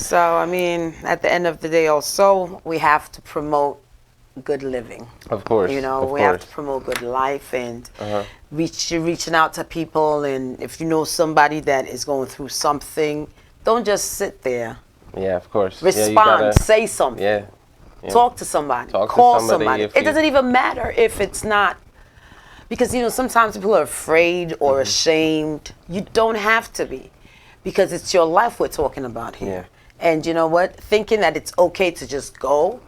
So, I mean, at the end of the day, also, we have to promote good living. Of course. You know, of we course. have to promote good life and reaching out to people. And if you know somebody that is going through something, don't just sit there. Yeah, of course. Respond, yeah, you gotta, say something. Yeah. Talk to somebody. Talk to Call somebody somebody. if It you- doesn't even matter if it's not, because, you know, sometimes people are afraid or ashamed. You don't have to be, because it's your life we're talking about here. And you know what? Thinking that it's okay to just go,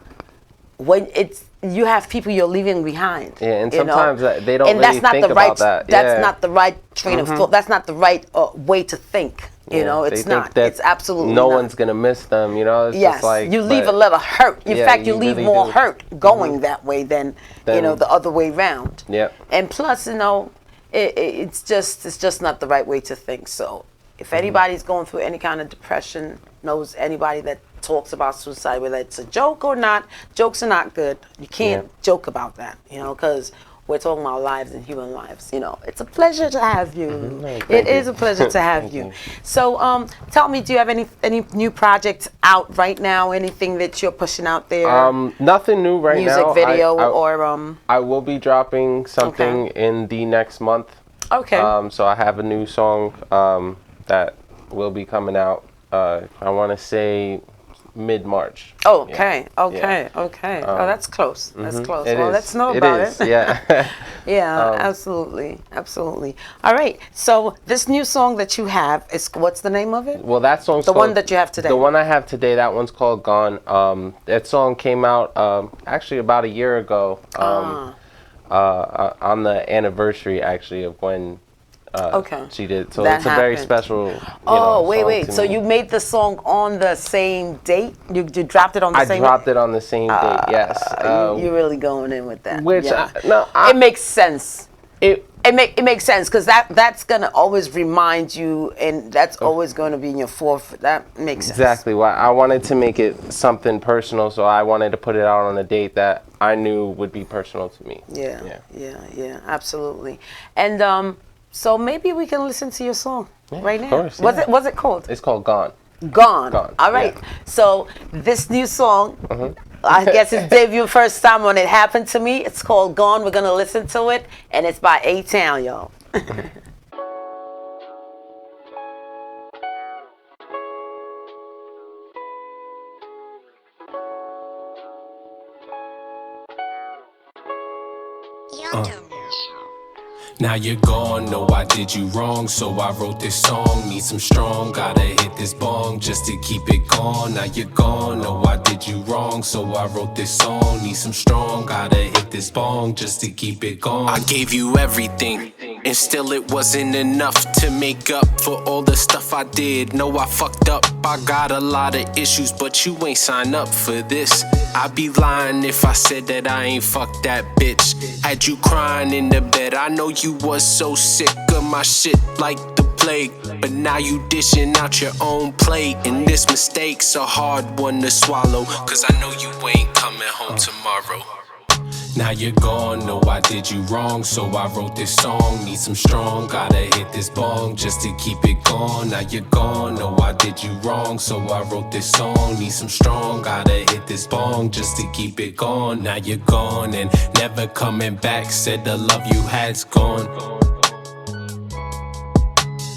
when it's, you have people you're leaving behind. Yeah, and you know? sometimes they don't and really that's not think the right, about that. That's Yeah. not the right train of thought. That's not the right way to think. You know, They it's think not. that It's absolutely no not. one's gonna miss them. You know, it's Yes, just like you leave a but- little hurt. In Yeah, fact, you you leave really more do. hurt going that way than you know, Then- the other way round. Yep. And plus, you know, it's just not the right way to think. So, if anybody's going through any kind of depression, knows anybody that talks about suicide, whether it's a joke or not, jokes are not good. You can't joke about that, you know, because we're talking about lives and human lives. You know, it's a pleasure to have you. It is a pleasure to have you. So, tell me, do you have any new projects out right now? Anything that you're pushing out there? Nothing new right Music now. video I, or I will be dropping something in the next month. Okay. So I have a new song that will be coming out. I want to say mid-March. Okay. Yeah. Okay. Okay. Oh, that's close. That's close. It Well, is. let's know It about is, it. Yeah. Yeah, absolutely, absolutely. All right. So this new song that you have is, what's the name of it? Well, that song's The called, one that you have today. The one I have today, that one's called Gone. That song came out actually about a year ago. On the anniversary actually of when Okay. she did. So That it's a very happened. special. Oh, wait, song wait. to So me. you made the song on the same date? You dropped it on the I same dropped it on the same date. Yes. You're really going in with that. Which yeah. I It makes sense. it It makes sense because that's gonna always remind you, and that's always going to be in your forefront. That makes sense. exactly why I wanted to make it something personal. So I wanted to put it out on a date that I knew would be personal to me. Yeah, absolutely. And so maybe we can listen to your song right now. of course, Was yeah. it called? It's called Gone. Gone. Gone, All right. yeah. So this new song, I guess it's debut first time on It Happened to Me. It's called Gone. We're gonna listen to it, and it's by A-Town, y'all. Now you're gone, no, I did you wrong, so I wrote this song. Need some strong, gotta hit this bong just to keep it gone. Now you're gone, no, I did you wrong, so I wrote this song. Need some strong, gotta hit this bong just to keep it gone. I gave you everything, and still it wasn't enough to make up for all the stuff I did. No, I fucked up, I got a lot of issues, but you ain't signed up for this. I'd be lying if I said that I ain't fucked that bitch. Had you crying in the bed, I know you was so sick of my shit like the plague. But now you dishing out your own plate, and this mistake's a hard one to swallow, cause I know you ain't coming home tomorrow. Now you're gone, no, I did you wrong, so I wrote this song. Need some strong, gotta hit this bong just to keep it gone. Now you're gone, no, I did you wrong, so I wrote this song. Need some strong, gotta hit this bong just to keep it gone. Now you're gone and never coming back, said the love you had's gone.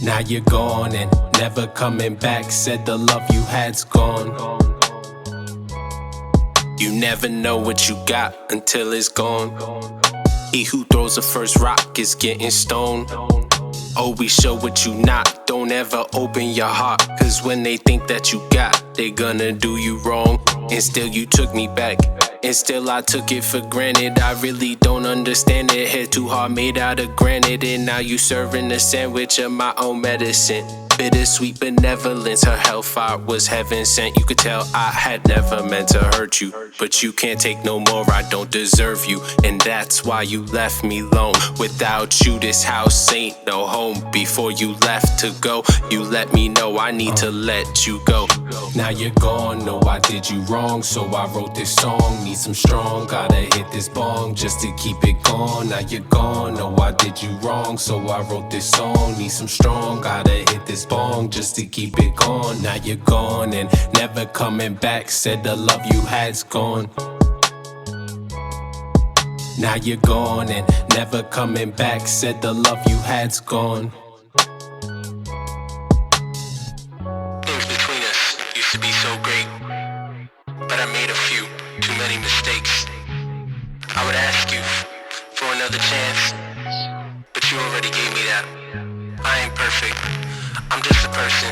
Now you're gone and never coming back, said the love you had's gone. You never know what you got until it's gone. He who throws the first rock is getting stoned. Always show what you not, don't ever open your heart, cause when they think that you got, they gonna do you wrong. And still you took me back, and still I took it for granted. I really don't understand it, head too hard made out of granite. And now you serving a sandwich of my own medicine. Bittersweet benevolence, her hellfire was heaven sent. You could tell I had never meant to hurt you, but you can't take no more, I don't deserve you. And that's why you left me alone. Without you, this house ain't no home. Before you left to go, you let me know I need to let you go. Now you're gone, no, I did you wrong, so I wrote this song. Need some strong, gotta hit this bong just to keep it gone. Now you're gone, no, I did you wrong, so I wrote this song. Need some strong, gotta hit this bong just to keep it going. Now you're gone and never coming back. Said the love you had's gone. Now you're gone and never coming back. Said the love you had's gone. Things between us used to be so great, but I made a few, too many mistakes. I would ask you for another chance, but you already gave me that. I ain't perfect, I'm just a person.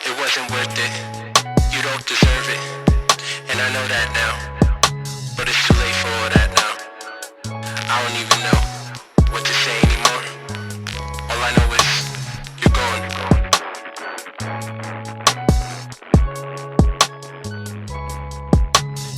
It wasn't worth it, you don't deserve it, and I know that now. But it's too late for all that now. I don't even know what to say anymore. All I know is you're gone.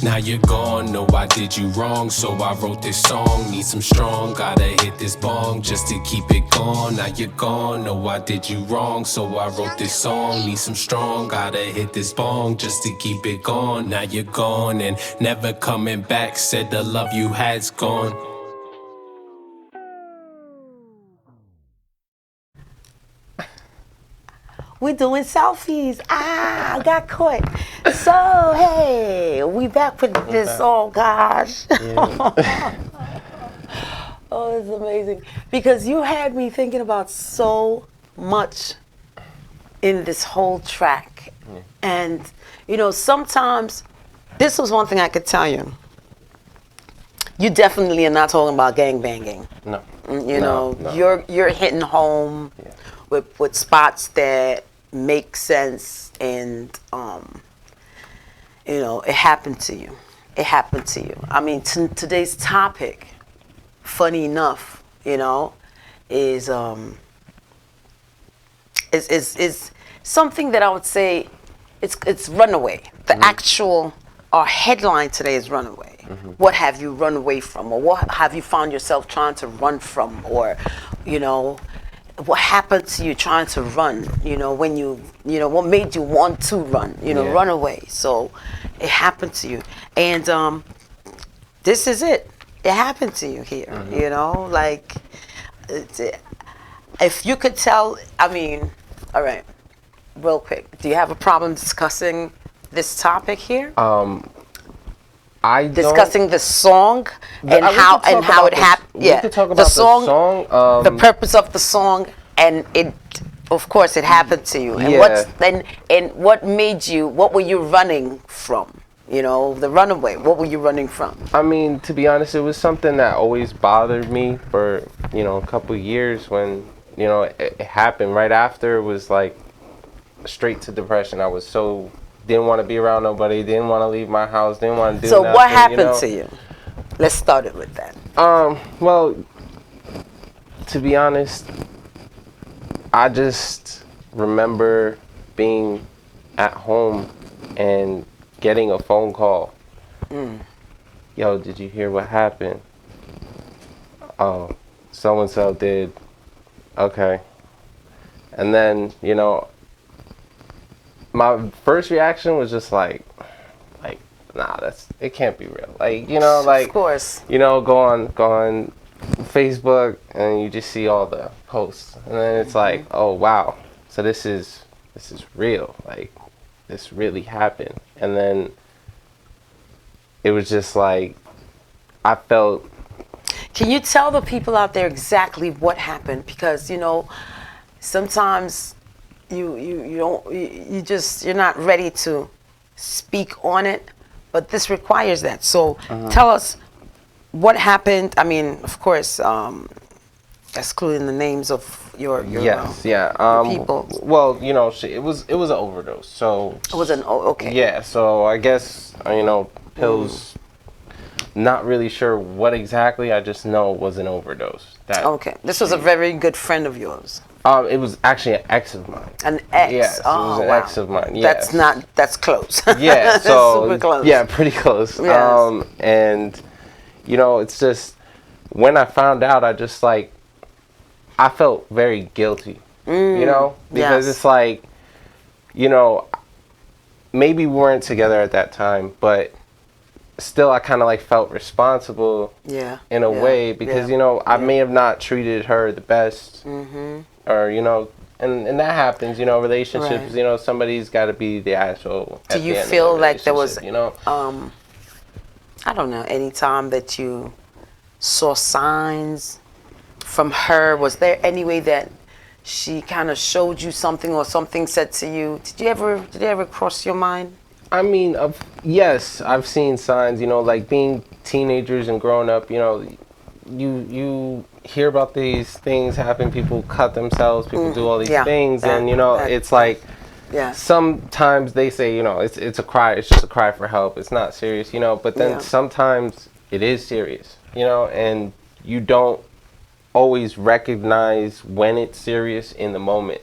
Now you're gone, know I did you wrong, so I wrote this song. Need some strong, gotta hit this bong just to keep it going. Now you're gone, know I did you wrong, so I wrote this song. Need some strong, gotta hit this bong just to keep it going. Now you're gone and never coming back. Said the love you had's gone. We doing selfies. I got caught. So hey, we back with this. Oh gosh. Oh, it's amazing because you had me thinking about so much in this whole track, and you know sometimes this was one thing I could tell you. You definitely are not talking about gang banging. No. You know, you're hitting home with spots that make sense, and you know, it happened to you. It happened to you. I mean, today's topic, funny enough, you know, is something that I would say it's Runaway. The actual our headline today is Runaway. What have you run away from, or what have you found yourself trying to run from, or you know, what happened to you trying to run? You know, when you know, what made you want to run? You know, run away. So it happened to you, and this is it. It happened to you here. You know, like if you could tell. I mean, all right, real quick. Do you have a problem discussing this topic here? I discussing the song and how it happened. Yeah, we could talk about the song. The purpose of the song, and it, of course, it happened to you. And and what made you? What were you running from? You know, the runaway. What were you running from? I mean, to be honest, it was something that always bothered me for a couple years. When it happened right after, it was like straight to depression. I was so. Didn't want to be around nobody. Didn't want to leave my house. Didn't want to do nothing. So what happened to you? Let's start it with that. Well, to be honest, I just remember being at home and getting a phone call. Yo, did you hear what happened? Oh, so-and-so did. Okay. And then, my first reaction was just like, nah, it can't be real. Of course. Go on Facebook and you just see all the posts, and then it's like, oh wow, so this is real. Like, this really happened. And then it was just like, I felt. Can you tell the people out there exactly what happened? Because sometimes. You're not ready to speak on it, but this requires that. So tell us what happened. I mean, of course, excluding the names of your people. Well, it was an overdose. So it was okay. Yeah, so I guess pills. Not really sure what exactly. I just know it was an overdose. Okay, this was a very good friend of yours. It was actually an ex of mine. An ex? Yes, it was an ex of mine. Yes. That's close. Yeah, so super close. Yeah, pretty close. Yes. And it's just when I found out, I just I felt very guilty. Because it's like, maybe we weren't together at that time, but still I kind of felt responsible in a way, because I may have not treated her the best, or and that happens, you know, relationships, Right. you know, somebody's got to be the asshole. Do at you the end of feel the like there was, relationship, you know? I don't know, any time that you saw signs from her? Was there any way that she kind of showed you something, or something said to you? Did it ever cross your mind? I mean, yes, I've seen signs, you know, like being teenagers and growing up, you know, you hear about these things happen, people cut themselves, people do all these Yeah, things, that- and, you know, that- it's like, Yeah. sometimes they say, you know, it's a cry, it's just a cry for help, it's not serious, you know, but then Yeah. sometimes it is serious, you know, and you don't always recognize when it's serious in the moment.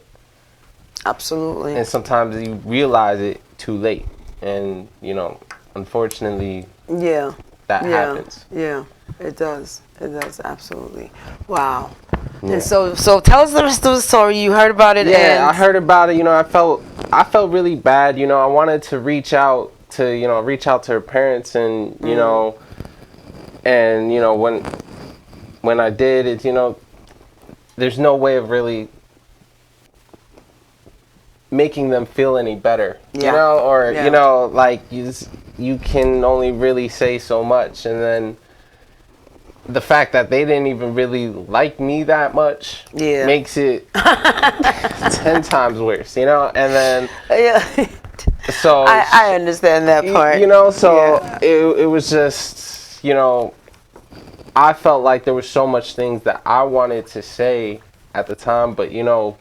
Absolutely. And sometimes you realize it too late. And, you know, unfortunately, Yeah. that happens. Yeah, it does. It does, absolutely. Wow. Yeah. And so tell us the rest of the story. You heard about it. Yeah, and I heard about it. You know, I felt really bad. You know, I wanted to reach out to her parents, and you know, when I did, it's, you know, there's no way of really making them feel any better. Yeah. You know, or Yeah. you know, like you can only really say so much, and then the fact that they didn't even really like me that much makes it 10 times worse, you know? And then, Yeah. so... I understand that part. You know, so it was just, you know, I felt like there was so much things that I wanted to say at the time, but, you know,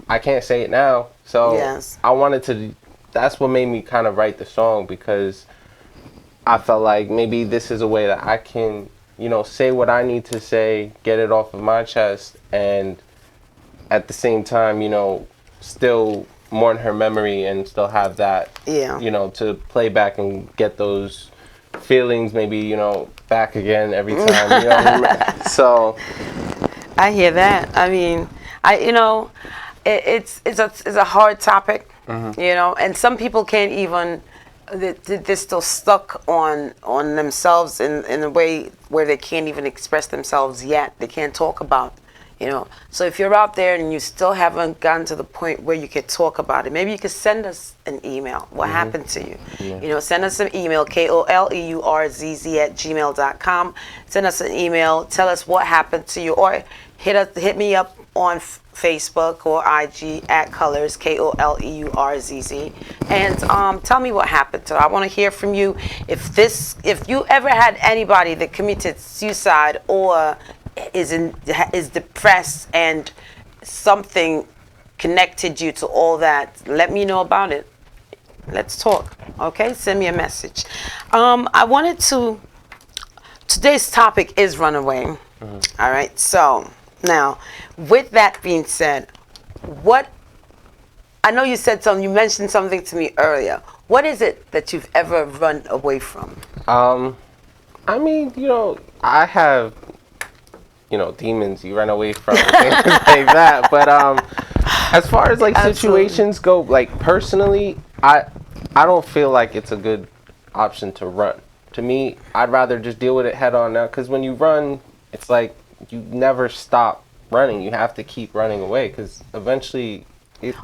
I can't say it now. So Yes. I wanted to... That's what made me kind of write the song, because I felt like maybe this is a way that I can, you know, say what I need to say, get it off of my chest, and at the same time, you know, still mourn her memory and still have that, you know, to play back and get those feelings maybe, you know, back again every time, you know. So I hear that. I mean, you know, it's a hard topic, you know, and some people can't even, they're still stuck on themselves in a way where they can't even express themselves yet. They can't talk about, you know. So if you're out there and you still haven't gotten to the point where you could talk about it, maybe you could send us an email. What happened to you? You know, send us an email, koleurz@gmail.com. Send us an email. Tell us what happened to you, or hit me up on Facebook or IG at Koleurz, KOLEURZZ, and tell me what happened to her. I want to hear from you. If you ever had anybody that committed suicide or is depressed and something connected you to all that, let me know about it. Let's talk. Okay, send me a message. Today's topic is Runaway. All right, so now, with that being said, I know you said something, you mentioned something to me earlier. What is it that you've ever run away from? I mean, you know, I have, you know, demons you run away from, things like that. But as far as like situations go, like personally, I don't feel like it's a good option to run. To me, I'd rather just deal with it head on now, because when you run, it's like you never stop running. You have to keep running away, because eventually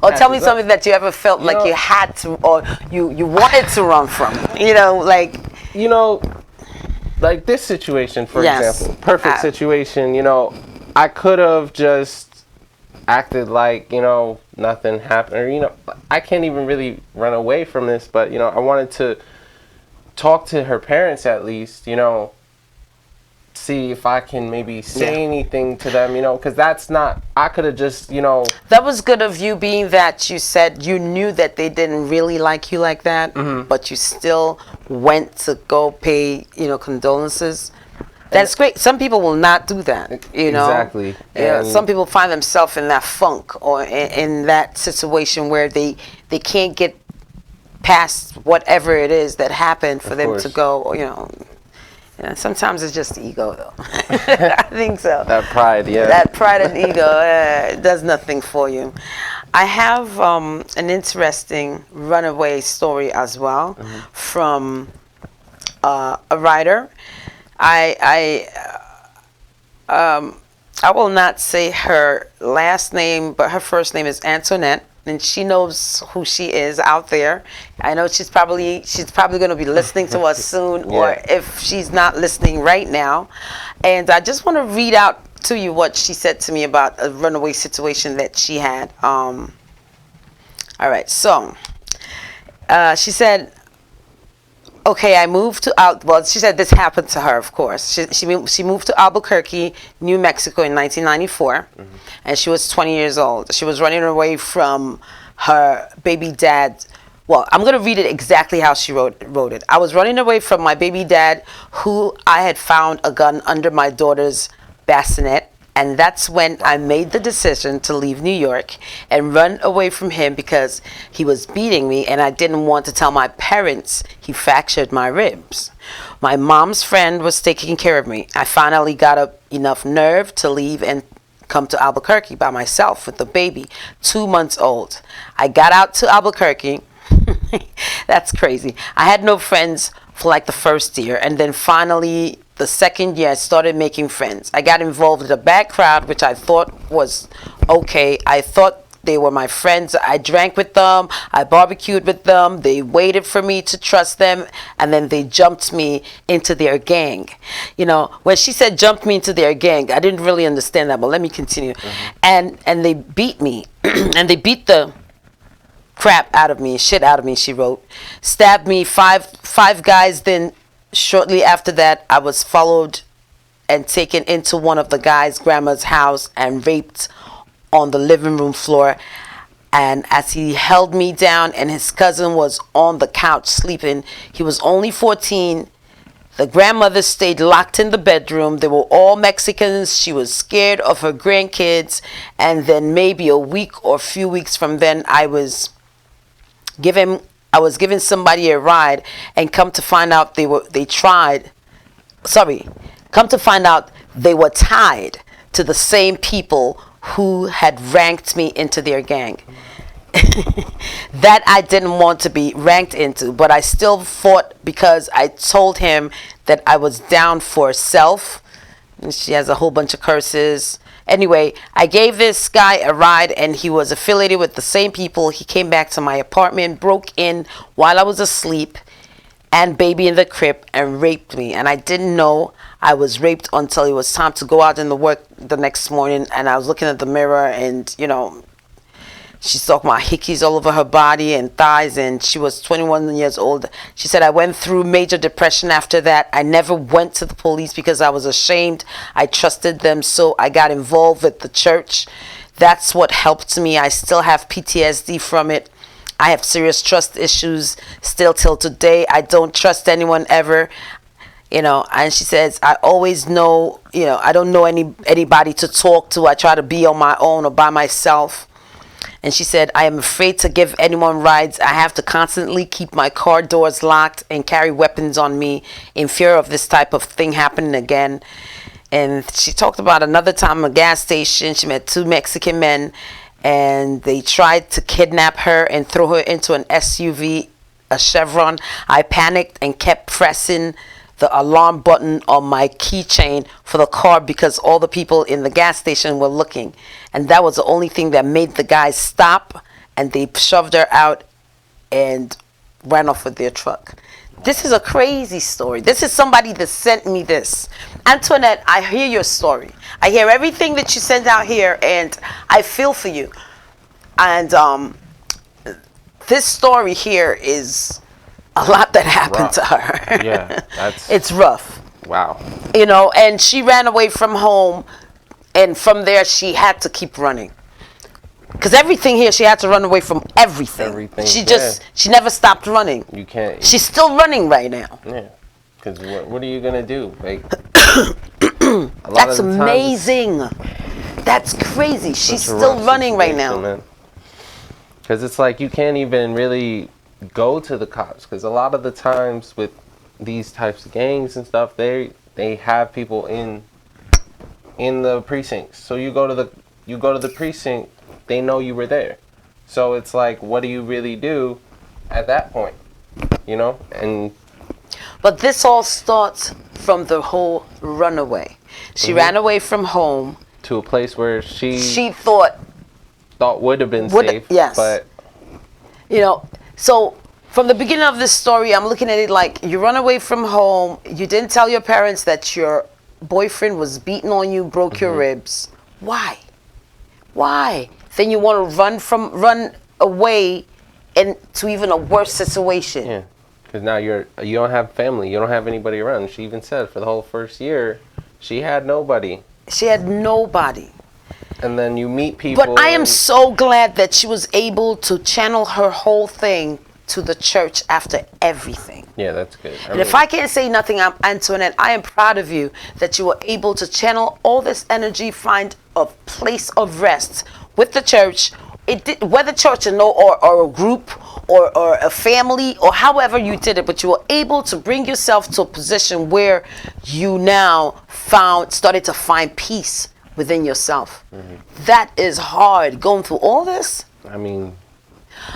Or tell me something that you ever felt like you had to, or you wanted to run from. You know, like... You know, like this situation, for example. Perfect situation, you know. I could have just acted like, you know, nothing happened. Or, you know, I can't even really run away from this, but, you know, I wanted to talk to her parents at least, you know, see if I can maybe say anything to them, you know, because that's not, I could have just, you know. That was good of you, being that you said you knew that they didn't really like you like that, but you still went to go pay, you know, condolences. That's great. Some people will not do that, you know. Exactly. Yeah, some people find themselves in that funk or in that situation where they can't get past whatever it is that happened for them to go, or, you know. Yeah, sometimes it's just ego, though. I think so. That pride, yeah. That pride and ego does nothing for you. I have an interesting runaway story as well from a writer. I I will not say her last name, but her first name is Antoinette, and she knows who she is out there. I know she's probably going to be listening to us soon, or Yeah. if she's not listening right now. And I just want to read out to you what she said to me about a runaway situation that she had. All right, so she said, okay, I moved to well, she said this happened to her, of course. She moved to Albuquerque, New Mexico in 1994, and she was 20 years old. She was running away from her baby dad. Well, I'm going to read it exactly how she wrote it. I was running away from my baby dad, who I had found a gun under my daughter's bassinet. And that's when I made the decision to leave New York and run away from him because he was beating me and I didn't want to tell my parents he fractured my ribs. My mom's friend was taking care of me. I finally got up enough nerve to leave and come to Albuquerque by myself with the baby, 2 months old. I got out to Albuquerque. That's crazy. I had no friends for like the first year, and then finally the second year I started making friends. I got involved with a bad crowd, which I thought was okay. I thought they were my friends. I drank with them, I barbecued with them, they waited for me to trust them, and then they jumped me into their gang. You know, when she said jumped me into their gang, I didn't really understand that, but let me continue. And they beat me and they beat the crap out of me, shit out of me, she wrote. Stabbed me, five guys. Then shortly after that, I was followed and taken into one of the guys' grandma's house and raped on the living room floor. And as he held me down and his cousin was on the couch sleeping, he was only 14. The grandmother stayed locked in the bedroom. They were all Mexicans. She was scared of her grandkids. And then maybe a week or a few weeks from then, I was giving somebody a ride, and come to find out they were tied to the same people who had ranked me into their gang. That I didn't want to be ranked into, but I still fought because I told him that I was down for self. And she has a whole bunch of curses. Anyway, I gave this guy a ride, and he was affiliated with the same people. He came back to my apartment, broke in while I was asleep, and baby in the crib, and raped me. And I didn't know I was raped until it was time to go out in the work the next morning. And I was looking at the mirror, and, you know, she's talking about hickeys all over her body and thighs, and she was 21 years old. She said, I went through major depression after that. I never went to the police because I was ashamed. I trusted them, so I got involved with the church. That's what helped me. I still have PTSD from it. I have serious trust issues still till today. I don't trust anyone ever. You know, and she says, I always know, you know, I don't know anybody to talk to. I try to be on my own or by myself. And she said, I am afraid to give anyone rides. I have to constantly keep my car doors locked and carry weapons on me in fear of this type of thing happening again. And she talked about another time at a gas station. She met 2 Mexican men, and they tried to kidnap her and throw her into an SUV, a Chevron. I panicked and kept pressing the alarm button on my keychain for the car because all the people in the gas station were looking. And that was the only thing that made the guys stop, and they shoved her out and ran off with their truck. This is a crazy story. This is somebody that sent me this. Antoinette, I hear your story. I hear everything that you sent out here, and I feel for you. And this story here is a lot that happened Rough. to her. Yeah, that's It's rough. wow. You know, and she ran away from home, and from there she had to keep running. Because everything here, she had to run away from everything. Everything, She never stopped running. You can't. She's still running right now. Yeah. Because what are you gonna do? Like, a lot That's of the times amazing. That's crazy. She's still running right now. Because it's like you can't even really go to the cops. Because a lot of the times with these types of gangs and stuff, they have people in the precincts. So you go to the precinct, they know you were there. So it's like, what do you really do at that point? You know? And But this all starts from the whole runaway. She ran away from home to a place where she thought would have been safe. Yes. But you know, so from the beginning of this story, I'm looking at it like you run away from home. You didn't tell your parents that your boyfriend was beating on you, broke your ribs. Why? Then you want to run away into even a worse situation. yeah, because now you don't have family. You don't have anybody around. She even said for the whole first year, she had nobody. She had nobody. And then you meet people. But I am so glad that she was able to channel her whole thing to the church after everything. Yeah, that's good. And if I can't say nothing, Antoinette, I am proud of you that you were able to channel all this energy, find a place of rest with the church. Whether church or a group or a family or however you did it, but you were able to bring yourself to a position where you now started to find peace within yourself. That is hard, going through all this. I mean,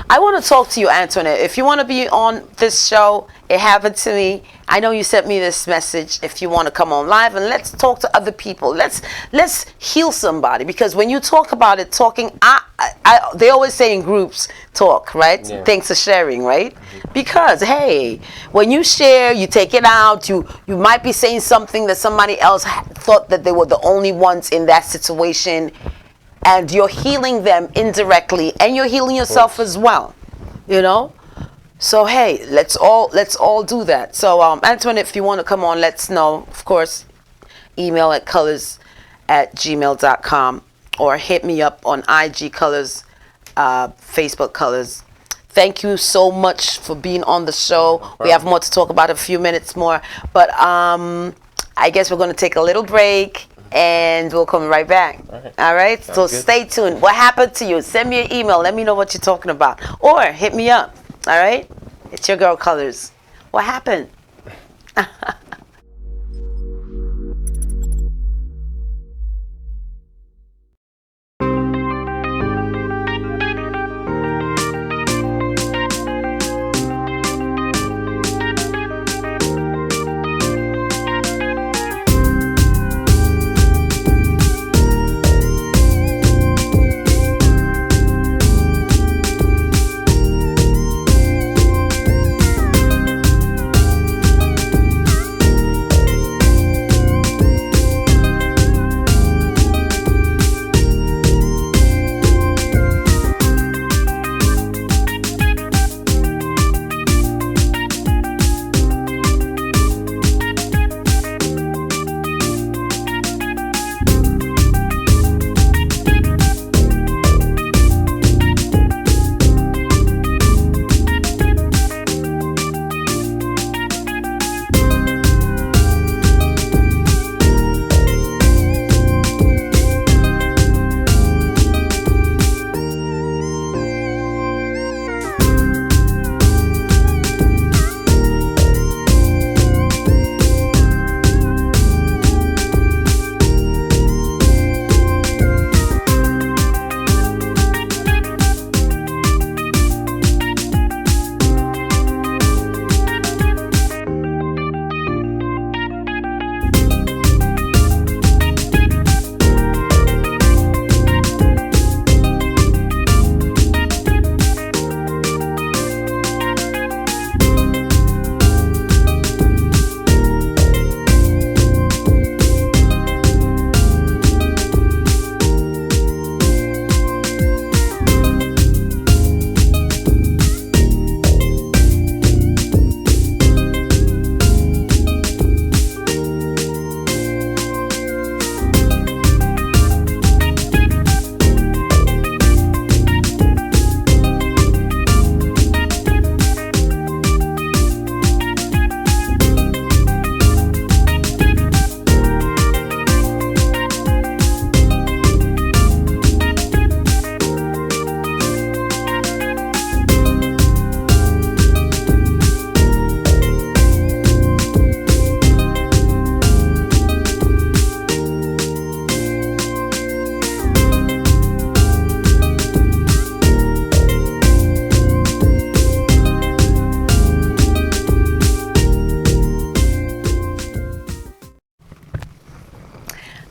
I want to talk to you, Antoinette. If you want to be on this show, it happened to me. I know you sent me this message. If you want to come on live and let's talk to other people, let's heal somebody. Because when you talk about it, they always say in groups, talk, right? Yeah. Thanks for sharing, right? Because hey, when you share, you take it out. You might be saying something that somebody else thought that they were the only ones in that situation. And you're healing them indirectly, and you're healing yourself as well, you know. So hey, let's all do that. So Antoinette, if you want to come on, let's know. Of course, email at colors@gmail.com or hit me up on IG Colors, Facebook Colors. Thank you so much for being on the show. We have more to talk about, a few minutes more, but I guess we're going to take a little break. And we'll come right back. All right? So stay tuned. What happened to you? Send me an email. Let me know what you're talking about. Or hit me up. All right? It's your girl, Colors. What happened?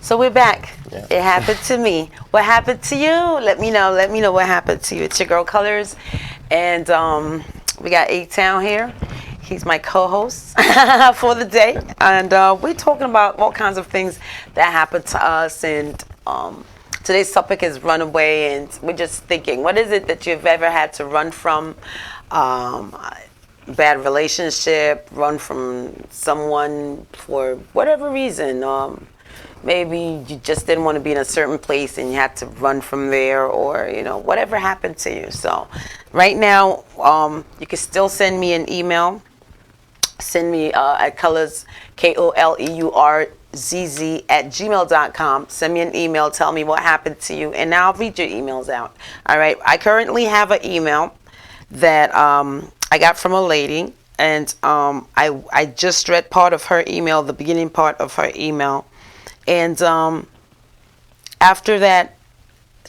So we're back. Yeah. It happened to me. What happened to you? Let me know. Let me know what happened to you. It's your girl Koleurz, and we got A-Town here. He's my co-host for the day, and we're talking about all kinds of things that happened to us. And today's topic is Runaway, and we're just thinking, what is it that you've ever had to run from? Bad relationship, run from someone for whatever reason. Maybe you just didn't want to be in a certain place and you had to run from there, or whatever happened to you. So right now, you can still send me an email. Send me at Koleurz, KOLEURZZ @gmail.com. Send me an email. Tell me what happened to you, and now I'll read your emails out. All right. I currently have an email that I got from a lady, and I just read part of her email, the beginning part of her email. And after that,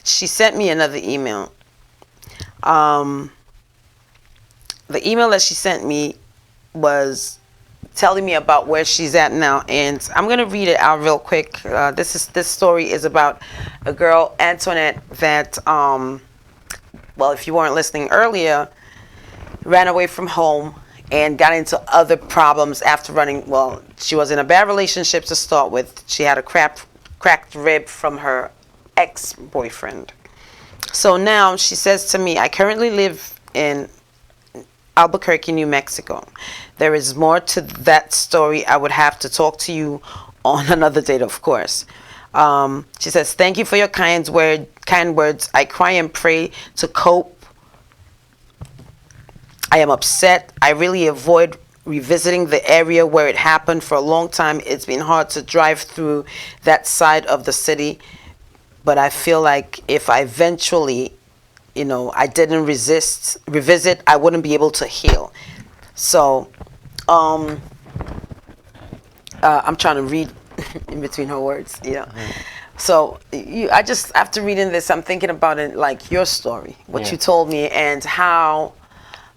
she sent me another email. The email that she sent me was telling me about where she's at now, and I'm gonna read it out real quick. This story is about a girl, Antoinette, that well, if you weren't listening earlier, ran away from home and got into other problems after running. Well, she was in a bad relationship to start with. She had a cracked rib from her ex-boyfriend. So now she says to me, I currently live in Albuquerque, New Mexico. There is more to that story. I would have to talk to you on another date, of course. She says, thank you for your kind words. I cry and pray to cope. I am upset. I really avoid revisiting the area where it happened for a long time. It's been hard to drive through that side of the city, but I feel like if I eventually, I didn't revisit, I wouldn't be able to heal. So, I'm trying to read in between her words, So I just, after reading this, I'm thinking about it like your story, what you told me, and how.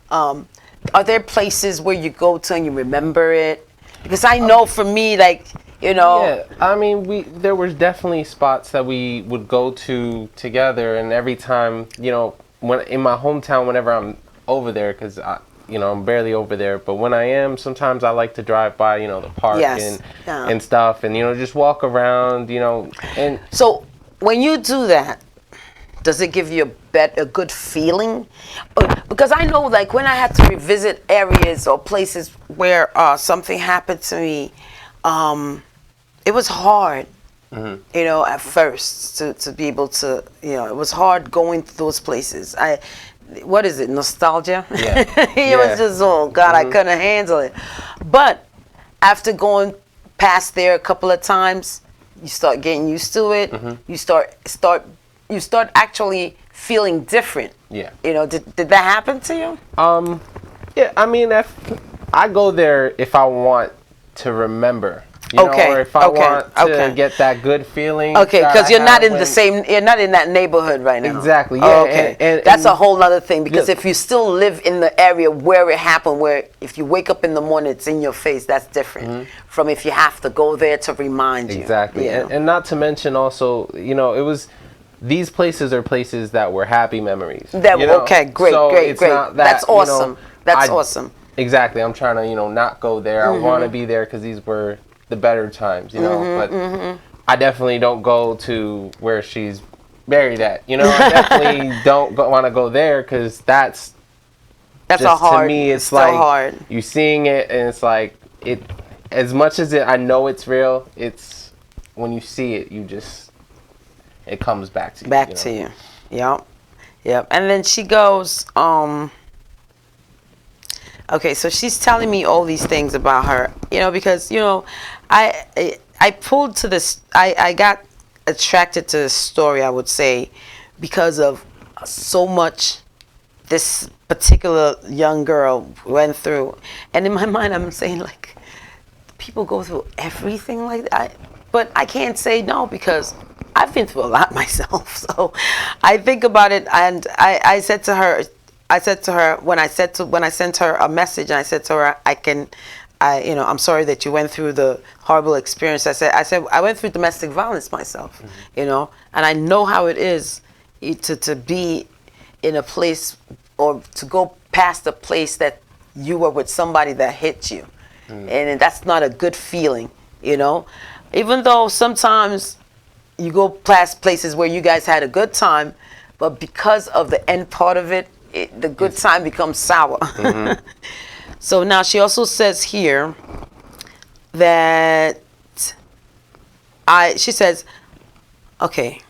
Are there places where you go to and you remember it? Because I know for me, Yeah, I mean, there was definitely spots that we would go to together, and every time, when in my hometown, whenever I'm over there, because I'm barely over there, but when I am, sometimes I like to drive by, the park and stuff, and just walk around, and so when you do that, does it give you a good feeling? Because I know, when I had to revisit areas or places where something happened to me, it was hard, at first to be able to, it was hard going to those places. What is it, nostalgia? Yeah. It was just, oh God, I couldn't handle it. But after going past there a couple of times, you start getting used to it. You start actually feeling different. Yeah. Did that happen to you? Yeah, I mean, I go there if I want to remember, or if I want to get that good feeling. Okay, because you're not in that neighborhood right now. Exactly, yeah. Oh, okay. And that's a whole other thing, because if you still live in the area where it happened, where if you wake up in the morning, it's in your face, that's different from if you have to go there to remind you. Exactly. And not to mention also, it was, these places are places that were happy memories. Okay, great, so great. That's awesome. That's awesome. Exactly. I'm trying to, not go there. I want to be there because these were the better times, but I definitely don't go to where she's buried at. I definitely don't want to go there, because that's just, to me, it's like hard. You seeing it, and it's like, it, as much as I know it's real, it's when you see it, it comes back to you. To you. Yep. And then she goes, okay, so she's telling me all these things about her, because, I pulled to this, I got attracted to this story, I would say, because of so much this particular young girl went through. And in my mind, I'm saying, people go through everything like that. But I can't say no, because I've been through a lot myself. So I think about it, and I said to her when I sent her a message, and I said to her, I'm sorry that you went through the horrible experience. I said, I went through domestic violence myself, and I know how it is to be in a place or to go past a place that you were with somebody that hit you. And that's not a good feeling, even though sometimes you go past places where you guys had a good time, but because of the end part of it, the good time becomes sour. So now she also says here that she says, okay,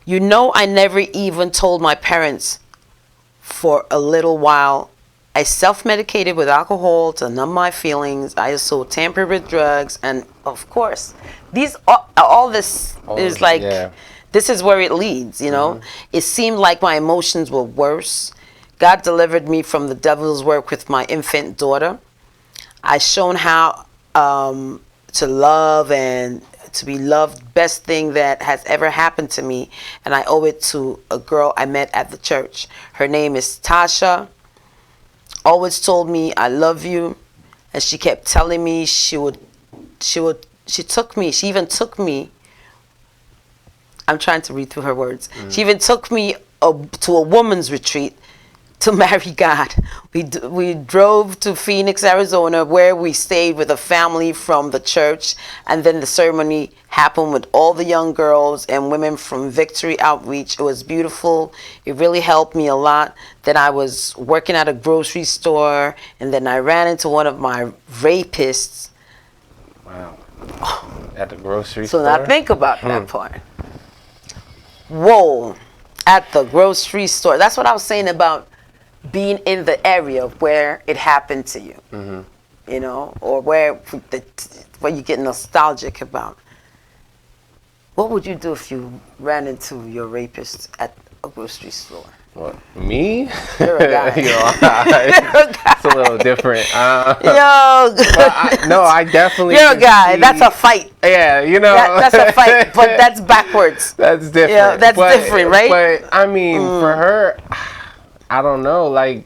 I never even told my parents for a little while. I self-medicated with alcohol to numb my feelings. I also tampered with drugs. And of course, all this is like, this is where it leads, It seemed like my emotions were worse. God delivered me from the devil's work with my infant daughter. I shown how to love and to be loved, best thing that has ever happened to me. And I owe it to a girl I met at the church. Her name is Tasha. Always told me, I love you. And she kept telling me she even took me. I'm trying to read through her words. She even took me to a woman's retreat to marry God. We drove to Phoenix, Arizona, where we stayed with a family from the church, and then the ceremony happened with all the young girls and women from Victory Outreach. It was beautiful. It really helped me a lot. Then I was working at a grocery store, and then I ran into one of my rapists. Wow. At the grocery store? So now think about that part. Whoa. At the grocery store. That's what I was saying about being in the area where it happened to you, or where you get nostalgic about. What would you do if you ran into your rapist at a grocery store? What, me? You're a guy. It's a little different. No, I definitely. You're a guy. That's a fight. Yeah, that's a fight, but that's backwards. That's different. Yeah, that's different, right? But I mean, for her, I don't know. Like,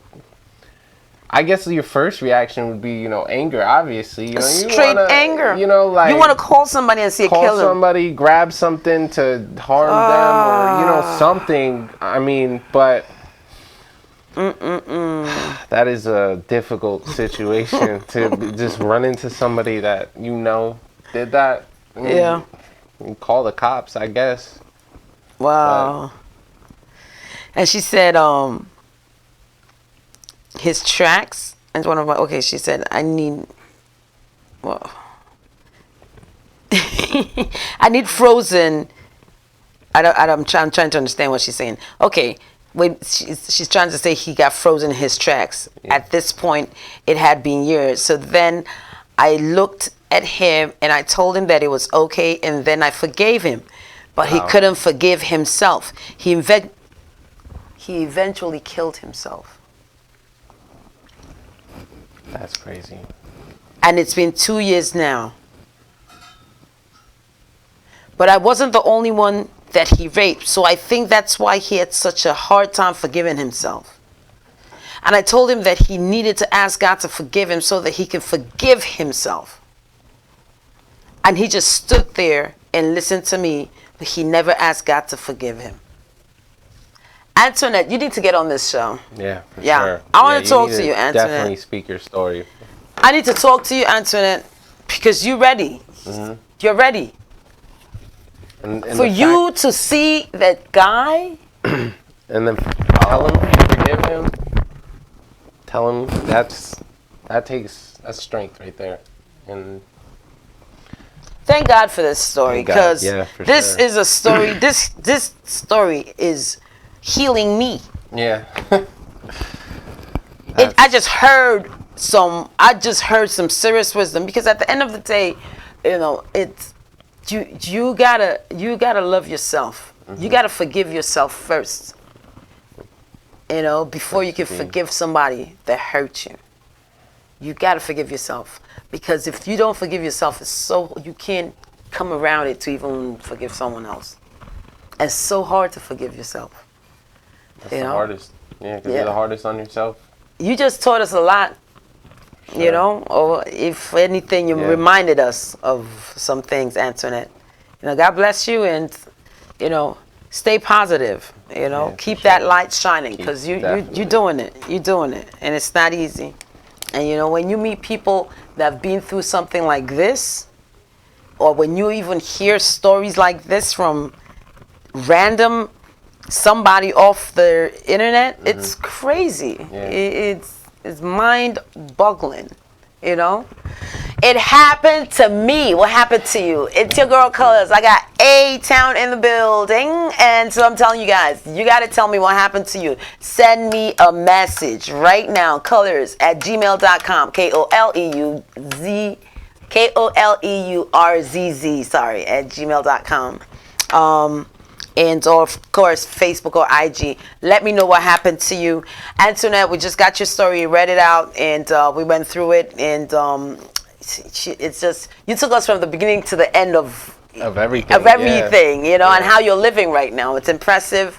I guess your first reaction would be, anger. Obviously, Straight anger. like you want to call somebody and say kill him. Call somebody, grab something to harm them, or something. I mean, but that is a difficult situation to just run into somebody that did that. I mean, you call the cops, I guess. Wow. And she said, his tracks, and one of my, she said, I need frozen. I'm trying to understand what she's saying. Okay, wait, she's trying to say he got frozen in his tracks. Yeah. At this point, it had been years. So then I looked at him and I told him that it was okay, and then I forgave him. But he couldn't forgive himself. He eventually killed himself. That's crazy. And it's been 2 years now. But I wasn't the only one that he raped. So I think that's why he had such a hard time forgiving himself. And I told him that he needed to ask God to forgive him so that he can forgive himself. And he just stood there and listened to me, but he never asked God to forgive him. Antoinette, you need to get on this show. Yeah, for sure. I want to talk to you, Antoinette. Definitely speak your story. I need to talk to you, Antoinette, because you're ready. You're ready. And for you to see that guy. And then tell him, forgive him. Tell him that's strength right there. And thank God for this story, because this is a story. This story is healing me. Yeah. I just heard some serious wisdom, because at the end of the day, it's you gotta love yourself. You gotta forgive yourself first. Before you can forgive somebody that hurt you. You gotta forgive yourself, because if you don't forgive yourself, you can't come around it to even forgive someone else. It's so hard to forgive yourself. That's the hardest. Yeah, because you're the hardest on yourself. You just taught us a lot. you know, or if anything, you reminded us of some things, Antoinette. You know, God bless you, and you know, stay positive. You know, keep that light shining, because you're doing it. You're doing it, and it's not easy. And you know, when you meet people that have been through something like this, or when you even hear stories like this from random somebody off the internet, it's crazy. It's mind-boggling, you know. It happened to me. What happened to you? It's your girl Koleurz. I got A-Town in the building, and so I'm telling you guys, you got to tell me what happened to you. Send me a message right now, koleurz@gmail.com, KOLEURZZ, sorry, @gmail.com. And or of course Facebook or IG. Let me know what happened to you. Antoinette, we just got your story, you read it out, and we went through it, and it's just, you took us from the beginning to the end of everything, you know, and how you're living right now. It's impressive.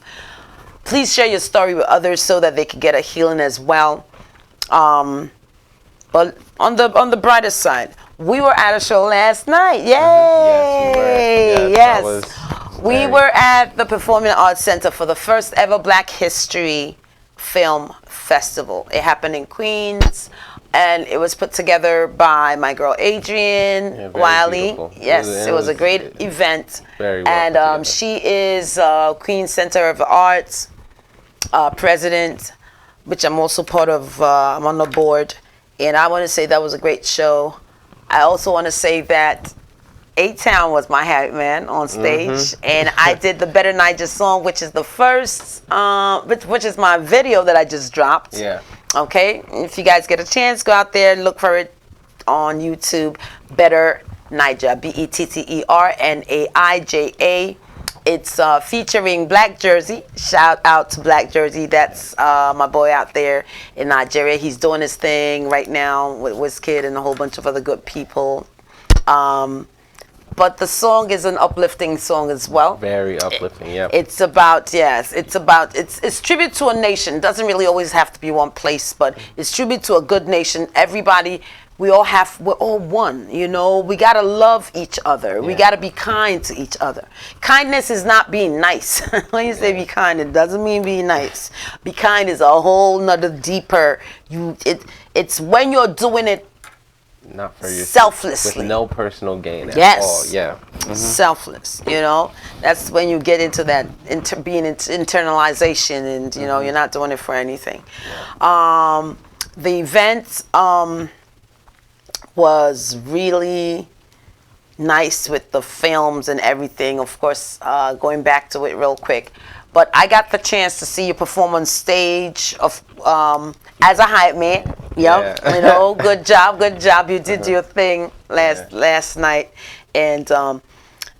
Please share your story with others so that they can get a healing as well. But on the brighter side, we were at a show last night. Yay! Yes. We were at the Performing Arts Center for the first ever Black History Film Festival. It happened in Queens, and it was put together by my girl Adrienne Wiley. Beautiful. Yes, it was a great event. Very well. And she is Queens Center of the Arts president, which I'm also part of. I'm on the board, and I want to say that was a great show. I also want to say that A-Town was my hype man on stage, and I did the Better Niger song, which is the first, which is my video that I just dropped. Yeah. Okay, if you guys get a chance, go out there, look for it on YouTube. Better Niger, BETTERNAIJA. It's featuring Black Jersey. Shout out to Black Jersey. That's my boy out there in Nigeria. He's doing his thing right now with Wizkid and a whole bunch of other good people. But the song is an uplifting song as well. Very uplifting, yeah. It's about, it's tribute to a nation. It doesn't really always have to be one place, but it's tribute to a good nation. Everybody, we're all one, you know. We got to love each other. We got to be kind to each other. Kindness is not being nice. When you say be kind, it doesn't mean be nice. Be kind is a whole nother deeper, it's when you're doing it not for yourself, selflessly, with no personal gain at all. Yeah, selfless. You know, that's when you get into that internalization, and you know, you're not doing it for anything. The event was really nice with the films and everything. Of course, going back to it real quick, but I got the chance to see you perform on stage as a hype man. Yep, you know, good job. You did your thing last night, and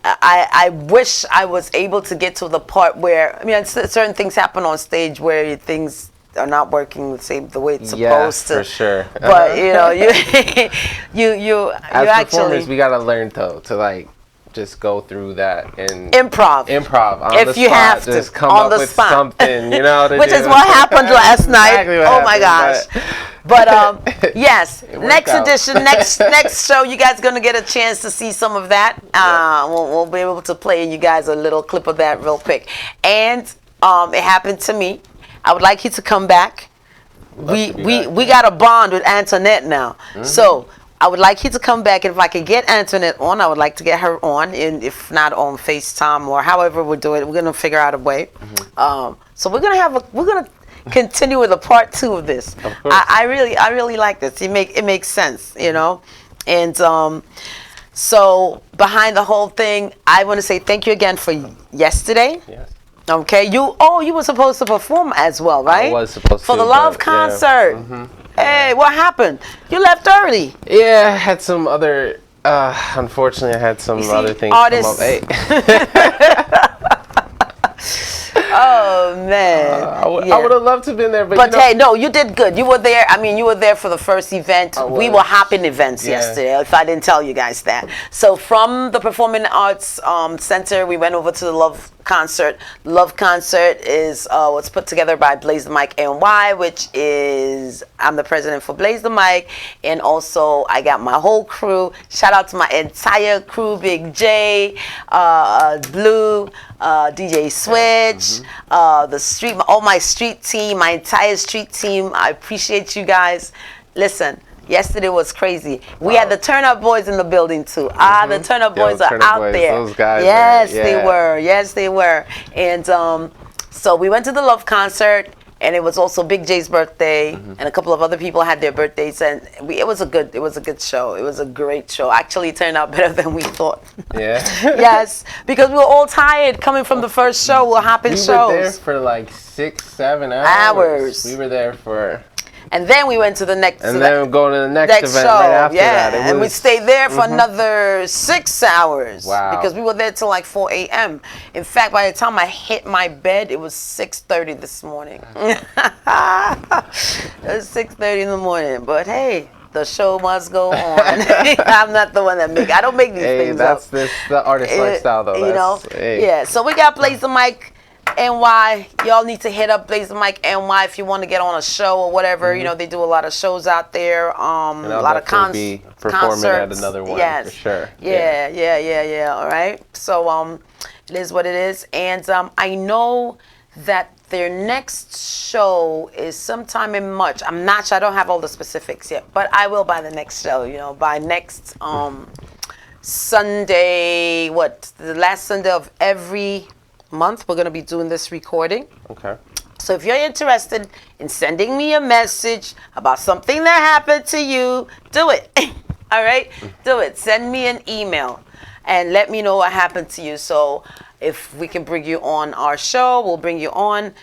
I wish I was able to get to the part where, I mean, certain things happen on stage where things are not working the way it's supposed to. For sure. But you know, you as actually, performers, we gotta learn to like just go through that and improv on if the you spot, have to just come on up the with spot. something, you know, which is what happened last night. Exactly what oh my happened, gosh. But yes, next out. edition, next show, you guys gonna get a chance to see some of that. We'll be able to play you guys a little clip of that real quick. And it happened to me. I would like you to come back. We got a bond with Antoinette now. So I would like you to come back, and if I could get Antoinette on, I would like to get her on, and if not on FaceTime or however we'll do it, we're gonna figure out a way. So we're gonna continue with a part 2 of this. Of course. I really like this. It makes sense, you know. And so behind the whole thing, I want to say thank you again for yesterday. Yes. Okay, you were supposed to perform as well, right? I was supposed to for the Love concert. Hey, what happened? You left early. Yeah, I had some other. Unfortunately, I had some other things artists. come up. Oh man, I would have loved to have been there, but you know, hey, no, you did good. You were there. I mean, you were there for the first event. We were hopping events yesterday. If I didn't tell you guys that. So from the Performing Arts Center, we went over to the Love concert. Love Concert is what's put together by Blaze the Mic NY, which is, I'm the president for Blaze the Mic, and also I got my whole crew. Shout out to my entire crew, Big J, Blue, DJ Switch, the street, all my street team, my entire street team. I appreciate you guys. Listen, yesterday was crazy. We had the Turn Up Boys in the building too. The Turn Up Boys are out there. Those guys they were. Yes, they were. And so we went to the Love Concert, and it was also Big J's birthday, and a couple of other people had their birthdays, and it was a good show. It was a great show. Actually, it turned out better than we thought. Yeah. Yes, because we were all tired coming from the first show. We were hopping shows. We were there for like 6-7 hours. We were there for. And then we went to the next. And then we go to the next event show. right after that. And we stayed there for another 6 hours. Wow. Because we were there till like 4 a.m. In fact, by the time I hit my bed, it was 6:30 this morning. It was 6:30 in the morning. But hey, the show must go on. I'm not the one that I don't make these things up. That's the artist lifestyle, though. You know? Hey. Yeah. So we got Blaze the Mic NY. Y'all need to hit up Blaze the Mic NY if you want to get on a show or whatever. You know, they do a lot of shows out there. A lot of be performing at another one for sure. Yeah. All right. So it is what it is, and I know that their next show is sometime in March. I'm not sure. I don't have all the specifics yet, but I will by the next show. You know, by next Sunday. The last Sunday of every month, we're going to be doing this recording. Okay. So if you're interested in sending me a message about something that happened to you, do it. All right? Do it. Send me an email and let me know what happened to you. So if we can bring you on our show, we'll bring you on.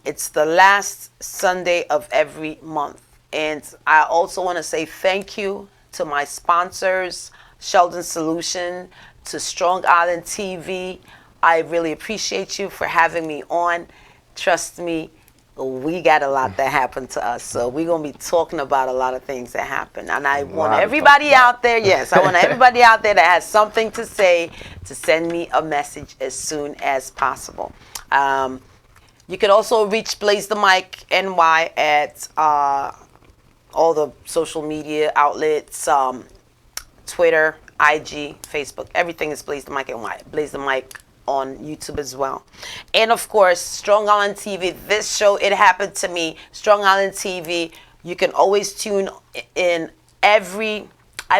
It's the last Sunday of every month. And I also want to say thank you to my sponsors, Sheldon Solution, to Strong Island TV. I really appreciate you for having me on. Trust me, we got a lot that happened to us. So we're going to be talking about a lot of things that happened. And I want everybody out there, I want everybody out there that has something to say to send me a message as soon as possible. You can also reach Blaze the Mic NY at all the social media outlets, Twitter, IG, Facebook. Everything is Blaze the Mic NY. Blaze the Mic on YouTube as well. And of course, Strong Island TV, this show, It Happened to Me, Strong Island TV, you can always tune in I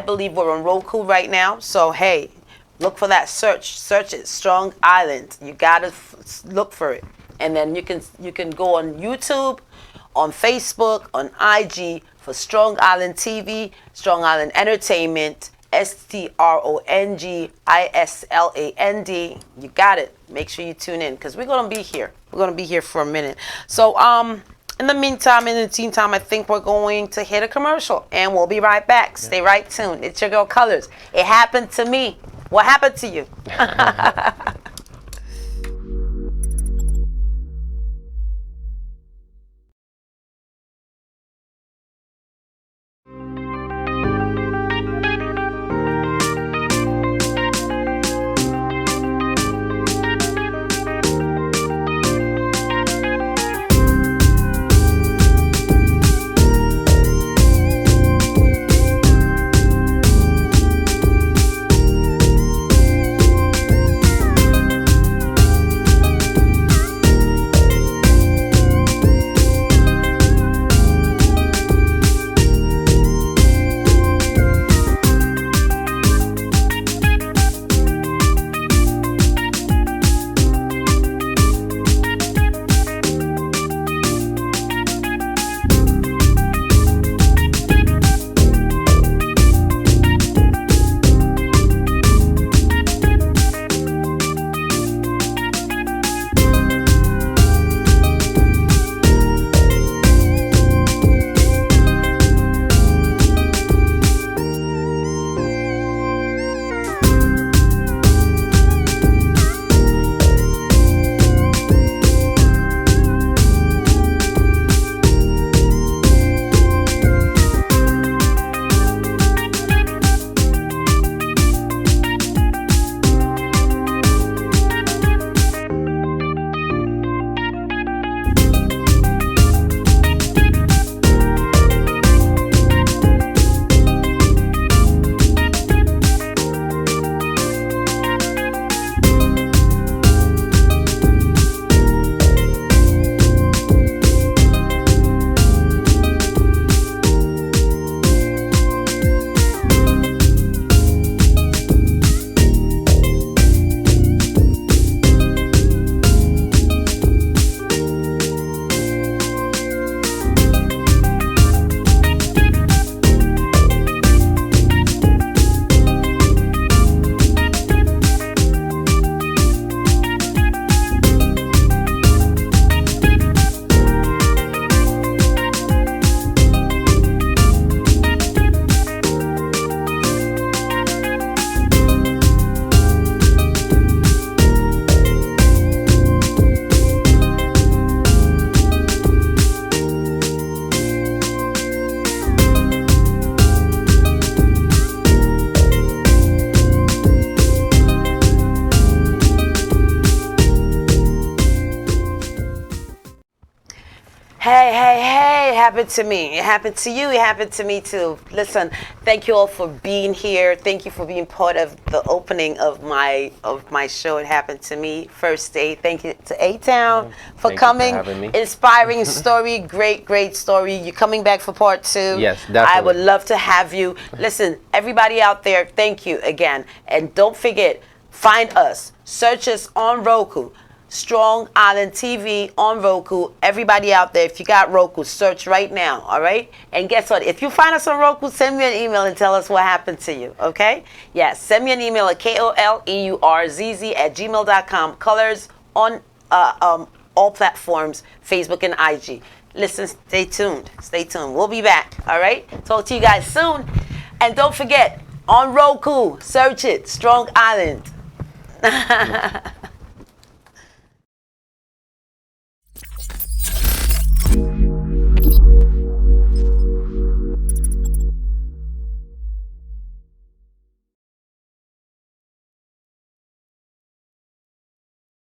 believe we're on Roku right now, so hey, look for that, search it, Strong Island, you gotta look for it. And then you can go on YouTube, on Facebook, on IG for Strong Island TV, Strong Island Entertainment, StrongIsland. You got it. Make sure you tune in because we're going to be here. We're going to be here for a minute. So in the meantime, in the teen time, I think we're going to hit a commercial and we'll be right back. Stay right tuned. It's your girl Koleurz. It happened to me. What happened to you? Hey, it happened to me. It happened to you. It happened to me too. Listen, thank you all for being here. Thank you for being part of the opening of my show. It happened to me. First day. Thank you to A-Town for Thank you for coming. having me. Inspiring story. Great story. You're coming back for part 2. Yes, I definitely. would love to have you. Listen, everybody out there, thank you again. And don't forget, find us. Search us on Roku. Strong Island TV on Roku. Everybody out there, if you got Roku, search right now, all right? And guess what? If you find us on Roku, send me an email and tell us what happened to you, okay? Yes, send me an email at koleurz@gmail.com. Koleurz on all platforms, Facebook and IG. Listen, stay tuned. We'll be back, all right? Talk to you guys soon. And don't forget, on Roku, search it, Strong Island.